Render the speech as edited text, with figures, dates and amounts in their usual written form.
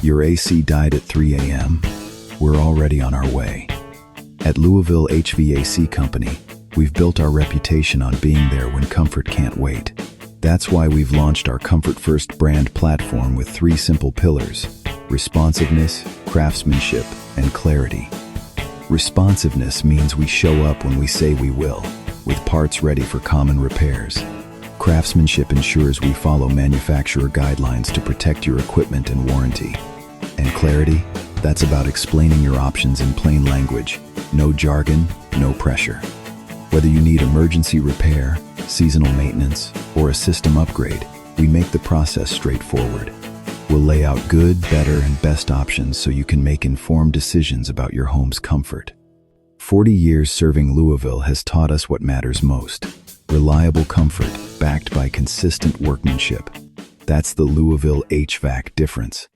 Your AC died at 3 a.m.? We're already on our way. At Louisville HVAC Company, we've built our reputation on being there when comfort can't wait. That's why we've launched our Comfort First brand platform with 3 simple pillars: responsiveness, craftsmanship, and clarity. Responsiveness means we show up when we say we will, with parts ready for common repairs. Craftsmanship ensures we follow manufacturer guidelines to protect your equipment and warranty. And clarity? That's about explaining your options in plain language. No jargon, no pressure. Whether you need emergency repair, seasonal maintenance, or a system upgrade, we make the process straightforward. We'll lay out good, better, and best options so you can make informed decisions about your home's comfort. 40 years serving Louisville has taught us what matters most: reliable comfort backed by consistent workmanship. That's the Louisville HVAC difference.